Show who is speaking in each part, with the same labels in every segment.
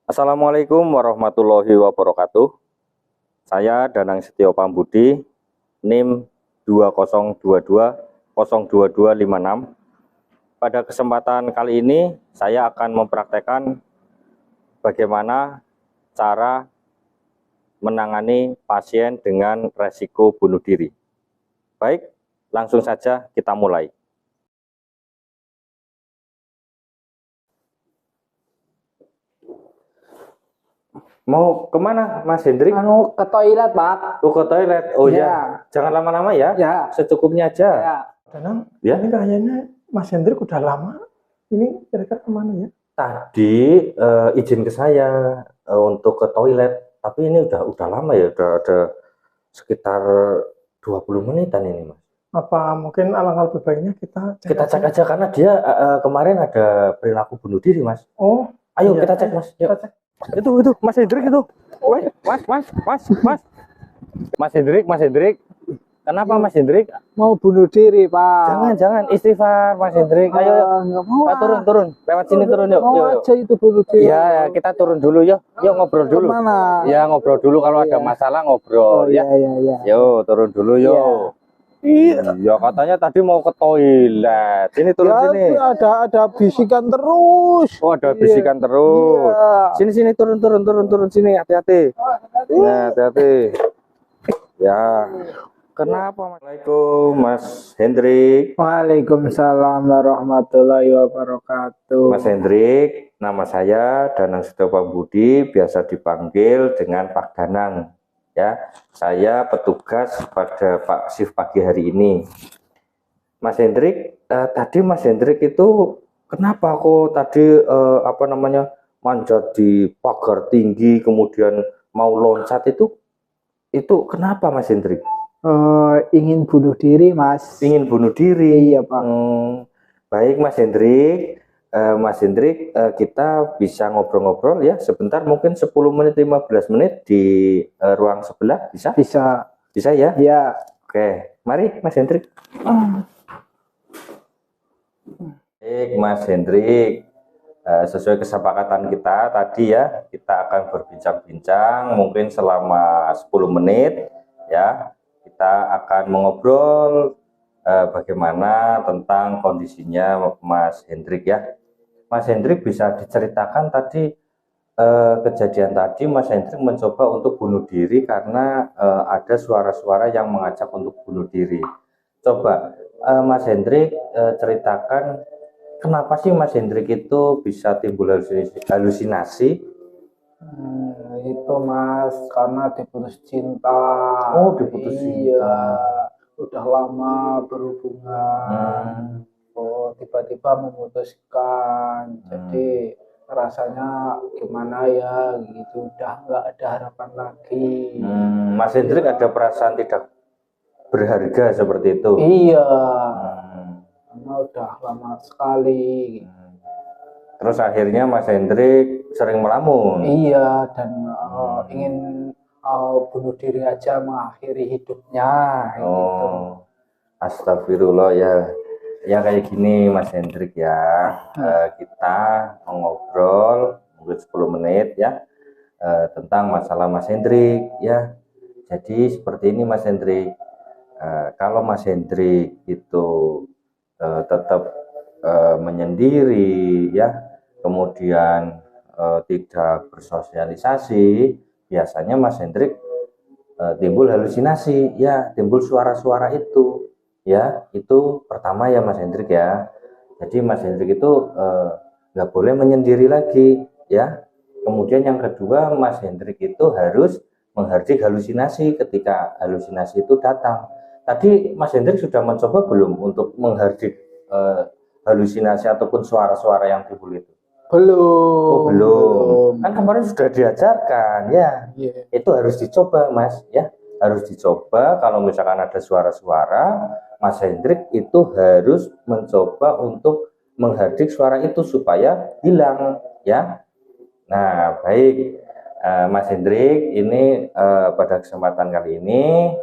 Speaker 1: Assalamualaikum warahmatullahi wabarakatuh. Saya Danang Setio Pambudi, NIM 2022-02256. Pada kesempatan kali ini, saya akan mempraktekkan bagaimana cara menangani pasien dengan resiko bunuh diri. Baik, langsung saja kita mulai. Mau kemana, Mas Hendrik?
Speaker 2: Ke toilet, Pak.
Speaker 1: Ke toilet. Oh
Speaker 2: Ya.
Speaker 1: ya, jangan lama-lama ya.
Speaker 2: Ya.
Speaker 1: Secukupnya aja.
Speaker 2: Ya.
Speaker 3: Danang,
Speaker 1: Ya.
Speaker 3: ini kayaknya Mas Hendrik udah lama. Ini kira-kira kemana ya?
Speaker 1: Tadi izin ke saya untuk ke toilet, tapi ini udah lama ya, udah ada sekitar 20 menitan ini, Mas.
Speaker 3: Apa mungkin alangkah lebih baiknya kita
Speaker 1: Cek aja karena dia kemarin ada perilaku bunuh diri, Mas.
Speaker 3: Oh,
Speaker 1: Ayo
Speaker 3: iya.
Speaker 1: kita cek, Mas. Yuk.
Speaker 3: Kita cek.
Speaker 1: Itu Mas Hendrik itu. Woi, Mas Hendrik. Kenapa Mas Hendrik?
Speaker 2: Mau bunuh diri, Pak.
Speaker 1: Jangan istighfar, Mas Hendrik. Ayo.
Speaker 2: Nggak mau.
Speaker 1: Turun. Lewat sini turun yuk.
Speaker 2: Mau
Speaker 1: Yuk.
Speaker 2: aja itu bunuh diri.
Speaker 1: Iya, kita turun dulu yuk. Yuk ngobrol dulu.
Speaker 2: Kemana?
Speaker 1: Ya ngobrol dulu kalau ada masalah ngobrol ya.
Speaker 2: Iya.
Speaker 1: Yuk turun dulu yuk. Iya katanya tadi mau ke toilet. Sini turun
Speaker 2: Ya,
Speaker 1: sini.
Speaker 2: ada bisikan terus.
Speaker 1: Oh ada bisikan terus.
Speaker 2: Iya.
Speaker 1: Sini turun sini hati-hati. Nah hati-hati. Ya. Kenapa Mas? Assalamualaikum Mas Hendrik.
Speaker 2: Waalaikumsalam warahmatullahi wabarakatuh.
Speaker 1: Mas Hendrik, nama saya Danang Setio Pambudi, biasa dipanggil dengan Pak Danang. Ya, saya petugas pada Pak Shift pagi hari ini. Mas Hendrik, tadi Mas Hendrik itu kenapa kok tadi manjat di pagar tinggi kemudian mau loncat itu kenapa Mas Hendrik?
Speaker 2: Ingin bunuh diri, Mas.
Speaker 1: Ingin bunuh diri.
Speaker 2: Iya, Pak.
Speaker 1: Baik Mas Hendrik. Kita bisa ngobrol-ngobrol ya sebentar, mungkin 10 menit 15 menit di ruang sebelah bisa ya.
Speaker 2: Ya.
Speaker 1: Oke, mari Mas Hendrik. Baik Mas Hendrik, sesuai kesepakatan kita tadi ya, kita akan berbincang-bincang mungkin selama 10 menit ya. Kita akan mengobrol bagaimana tentang kondisinya Mas Hendrik ya. Mas Hendrik bisa diceritakan tadi kejadian tadi Mas Hendrik mencoba untuk bunuh diri karena ada suara-suara yang mengajak untuk bunuh diri. Coba Mas Hendrik ceritakan kenapa sih Mas Hendrik itu bisa timbul halusinasi?
Speaker 2: Itu Mas, karena diputus cinta.
Speaker 1: Oh, diputus cinta.
Speaker 2: Iya, udah lama berhubungan. Oh, tiba-tiba memutuskan. Jadi rasanya gimana ya gitu, udah nggak ada harapan lagi.
Speaker 1: Mas Hendrik ada perasaan tidak berharga seperti itu?
Speaker 2: Iya, karena udah lama sekali.
Speaker 1: Terus akhirnya Mas Hendrik sering melamun?
Speaker 2: Iya, dan ingin bunuh diri aja, mengakhiri hidupnya. Gitu.
Speaker 1: Astagfirullah ya. Ya kayak gini Mas Hendrik ya, kita ngobrol mungkin 10 menit ya tentang masalah Mas Hendrik ya. Jadi seperti ini Mas Hendrik, kalau Mas Hendrik itu tetap menyendiri ya, kemudian tidak bersosialisasi, biasanya Mas Hendrik timbul halusinasi ya, timbul suara-suara itu ya. Itu pertama ya Mas Hendrik ya. Jadi Mas Hendrik itu nggak boleh menyendiri lagi ya. Kemudian yang kedua, Mas Hendrik itu harus menghardik halusinasi ketika halusinasi itu datang. Tadi Mas Hendrik sudah mencoba belum untuk menghardik halusinasi ataupun suara-suara yang timbul itu?
Speaker 2: Belum.
Speaker 1: Oh, belum. Kan kemarin sudah diajarkan ya.
Speaker 2: Yeah.
Speaker 1: Itu harus dicoba Mas ya. Harus dicoba. Kalau misalkan ada suara-suara, Mas Hendrik itu harus mencoba untuk menghardik suara itu supaya hilang ya. Nah baik Mas Hendrik, ini pada kesempatan kali ini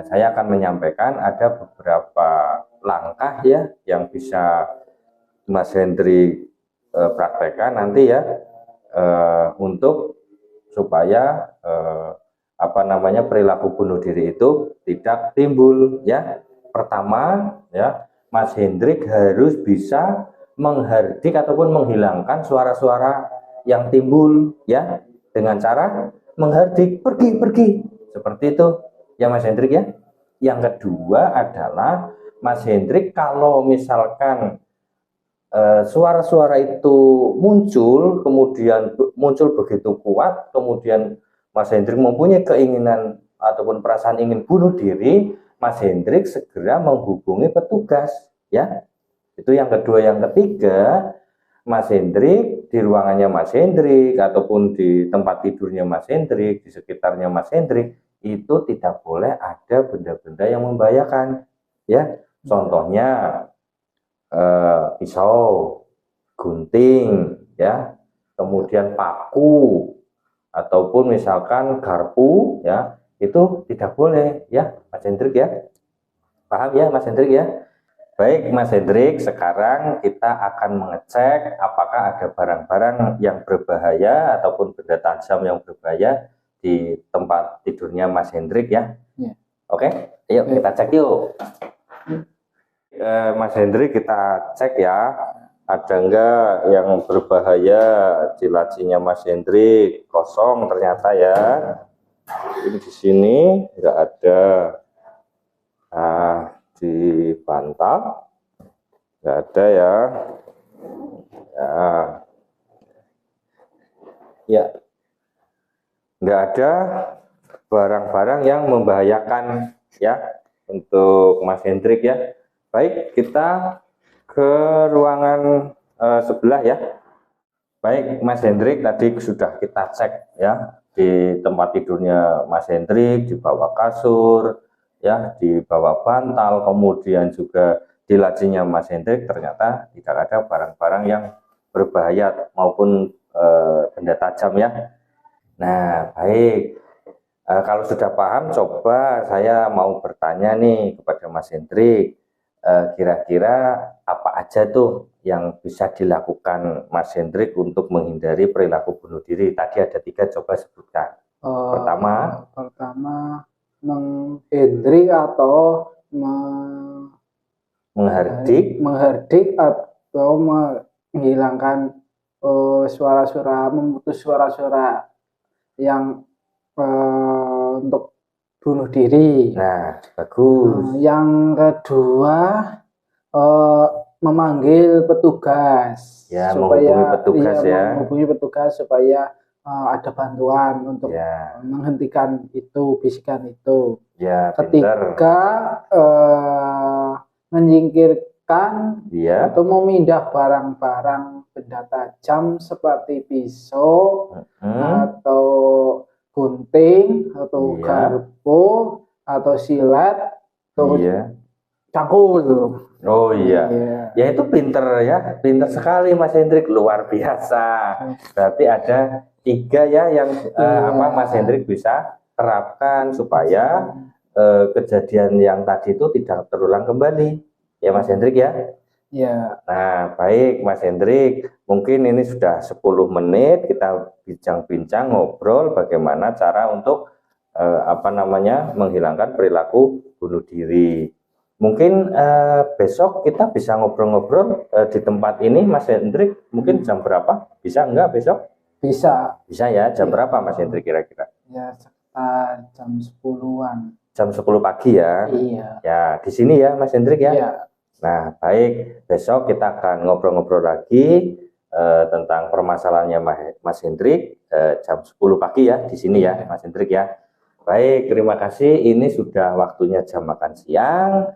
Speaker 1: saya akan menyampaikan ada beberapa langkah ya yang bisa Mas Hendrik praktekkan nanti ya untuk supaya perilaku bunuh diri itu tidak timbul ya. Pertama ya, Mas Hendrik harus bisa menghardik ataupun menghilangkan suara-suara yang timbul ya, dengan cara menghardik, pergi seperti itu ya Mas Hendrik ya. Yang kedua adalah Mas Hendrik kalau misalkan suara-suara itu muncul, kemudian muncul begitu kuat, kemudian Mas Hendrik mempunyai keinginan ataupun perasaan ingin bunuh diri, Mas Hendrik segera menghubungi petugas ya. Itu yang kedua. Yang ketiga, Mas Hendrik di ruangannya Mas Hendrik ataupun di tempat tidurnya Mas Hendrik, di sekitarnya Mas Hendrik itu tidak boleh ada benda-benda yang membahayakan ya. Contohnya pisau, gunting ya, kemudian paku ataupun misalkan garpu ya, itu tidak boleh ya Mas Hendrik ya. Paham ya Mas Hendrik ya? Baik Mas Hendrik, sekarang kita akan mengecek apakah ada barang-barang yang berbahaya ataupun benda tajam yang berbahaya di tempat tidurnya Mas Hendrik ya. Oke, yuk kita cek yuk. Mas Hendrik, kita cek ya, ada enggak yang berbahaya di lacinya Mas Hendrik. Kosong ternyata ya. Ini di sini enggak ada. Nah, di bantal enggak ada ya. Ya, enggak ada barang-barang yang membahayakan ya untuk Mas Hendrik ya. Baik, kita ke ruangan sebelah ya. Baik Mas Hendrik, tadi sudah kita cek ya di tempat tidurnya Mas Hendrik, di bawah kasur ya, di bawah bantal, kemudian juga di lacinya Mas Hendrik ternyata tidak ada barang-barang yang berbahaya maupun benda tajam ya. Nah baik, kalau sudah paham, coba saya mau bertanya nih kepada Mas Hendrik. Kira-kira apa aja tuh yang bisa dilakukan Mas Hendrik untuk menghindari perilaku bunuh diri? Tadi ada 3, coba sebutkan. Pertama
Speaker 2: menghendri atau menghardik atau menghilangkan suara-suara, memutus suara-suara yang untuk bunuh diri.
Speaker 1: Nah, bagus.
Speaker 2: Yang kedua memanggil petugas
Speaker 1: ya,
Speaker 2: supaya
Speaker 1: menghubungi
Speaker 2: petugas supaya ada bantuan untuk menghentikan itu bisikan itu.
Speaker 1: Ya,
Speaker 2: ketiga menyingkirkan atau memindah barang-barang benda tajam seperti pisau atau gunting atau garpu atau silet atau cangkul.
Speaker 1: Oh iya. Ya itu pinter ya, pinter sekali Mas Hendrik, luar biasa. Berarti ada 3 ya yang Mas Hendrik bisa terapkan supaya kejadian yang tadi itu tidak terulang kembali ya Mas Hendrik ya.
Speaker 2: Ya.
Speaker 1: Nah baik Mas Hendrik, mungkin ini sudah 10 menit kita bincang-bincang ngobrol bagaimana cara untuk menghilangkan perilaku bunuh diri. Mungkin besok kita bisa ngobrol-ngobrol di tempat ini Mas Hendrik, mungkin jam berapa? Bisa enggak besok?
Speaker 2: Bisa
Speaker 1: ya, jam berapa Mas Hendrik kira-kira?
Speaker 2: Ya sekitar jam 10-an.
Speaker 1: Jam 10 pagi ya?
Speaker 2: Iya.
Speaker 1: Ya di sini ya Mas Hendrik ya?
Speaker 2: Iya.
Speaker 1: Nah baik, besok kita akan ngobrol-ngobrol lagi tentang permasalahannya Mas Hendrik jam 10 pagi ya di sini ya Mas Hendrik ya. Baik, terima kasih. Ini sudah waktunya jam makan siang.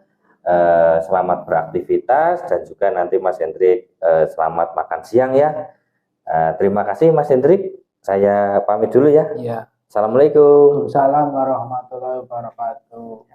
Speaker 1: Selamat beraktivitas dan juga nanti Mas Hendrik selamat makan siang ya. Terima kasih Mas Hendrik. Saya pamit dulu ya.
Speaker 2: Iya.
Speaker 1: Assalamualaikum.
Speaker 2: Waalaikumsalam warahmatullahi wabarakatuh.